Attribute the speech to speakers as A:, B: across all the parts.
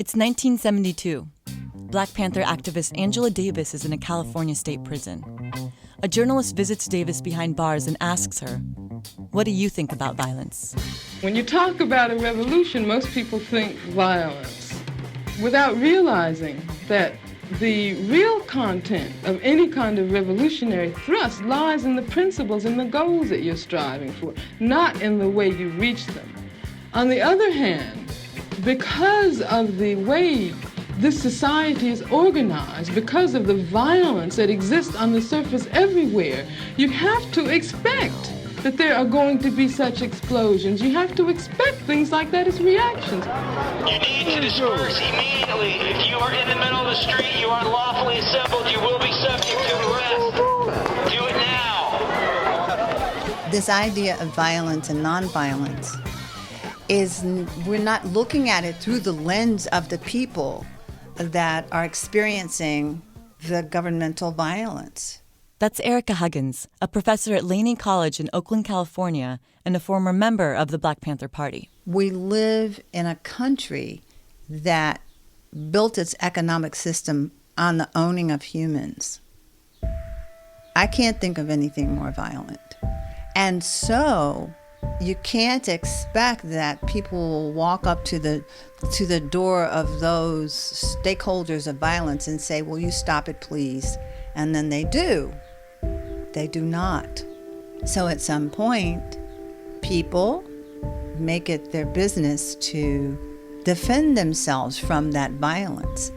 A: It's 1972. Black Panther activist Angela Davis is in a California state prison. A journalist visits Davis behind bars and asks her, "What do you think about violence?"
B: When you talk about a revolution, most people think violence, without realizing that the real content of any kind of revolutionary thrust lies in the principles and the goals that you're striving for, not in the way you reach them. On the other hand, because of the way this society is organized, because of the violence that exists on the surface everywhere, you have to expect that there are going to be such explosions. You have to expect things like that as reactions.
C: You need to disperse immediately. If you are in the middle of the street, you are unlawfully assembled, you will be subject to arrest. Do it now.
D: This idea of violence and nonviolence is, we're not looking at it through the lens of the people that are experiencing the governmental violence.
A: That's Erica Huggins, a professor at Laney College in Oakland, California, and a former member of the Black Panther Party.
D: We live in a country that built its economic system on the owning of humans. I can't think of anything more violent. And so you can't expect that people will walk up to the door of those stakeholders of violence and say, "Will you stop it, please?" And then they do. They do not. So at some point, people make it their business to defend themselves from that violence.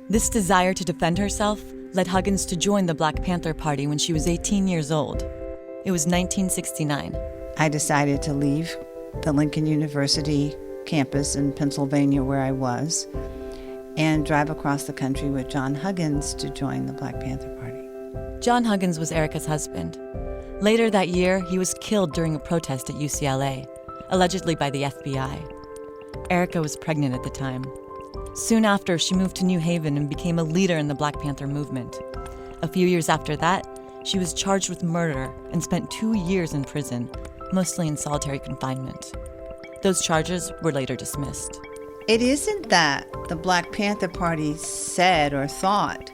A: This desire to defend herself led Huggins to join the Black Panther Party when she was 18 years old. It was 1969.
D: I decided to leave the Lincoln University campus in Pennsylvania where I was and drive across the country with John Huggins to join the Black Panther Party.
A: John Huggins was Erica's husband. Later that year, he was killed during a protest at UCLA, allegedly by the FBI. Erica was pregnant at the time. Soon after, she moved to New Haven and became a leader in the Black Panther movement. A few years after that, she was charged with murder and spent 2 years in prison, mostly in solitary confinement. Those charges were later dismissed.
D: It isn't that the Black Panther Party said or thought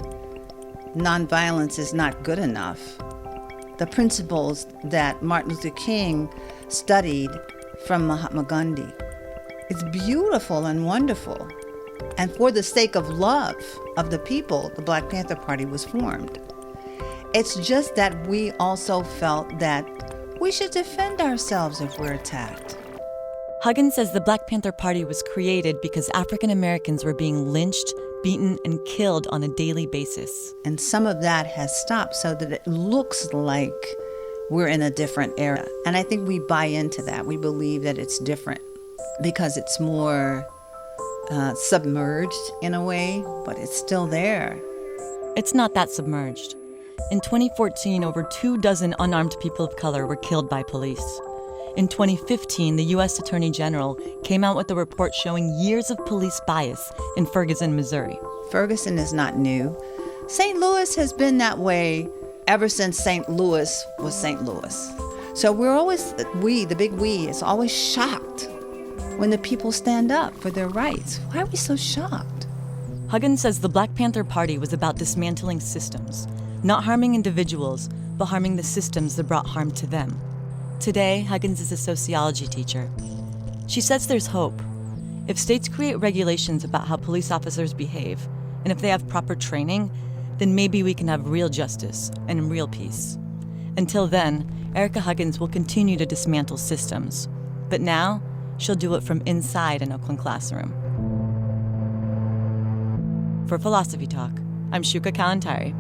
D: nonviolence is not good enough. The principles that Martin Luther King studied from Mahatma Gandhi. It's beautiful and wonderful. And for the sake of love of the people, the Black Panther Party was formed. It's just that we also felt that we should defend ourselves if we're attacked.
A: Huggins says the Black Panther Party was created because African Americans were being lynched, beaten, and killed on a daily basis.
D: And some of that has stopped so that it looks like we're in a different era. And I think we buy into that. We believe that it's different because it's more submerged in a way, but it's still there.
A: It's not that submerged. In 2014, over 24 unarmed people of color were killed by police. In 2015, the U.S. Attorney General came out with a report showing years of police bias in Ferguson, Missouri.
D: Ferguson is not new. St. Louis has been that way ever since St. Louis was St. Louis. So we're always, the big we, is always shocked when the people stand up for their rights. Why are we so shocked?
A: Huggins says the Black Panther Party was about dismantling systems, not harming individuals, but harming the systems that brought harm to them. Today, Huggins is a sociology teacher. She says there's hope. If states create regulations about how police officers behave, and if they have proper training, then maybe we can have real justice and real peace. Until then, Erica Huggins will continue to dismantle systems. But now, she'll do it from inside an Oakland classroom. For Philosophy Talk, I'm Shuka Kalantari.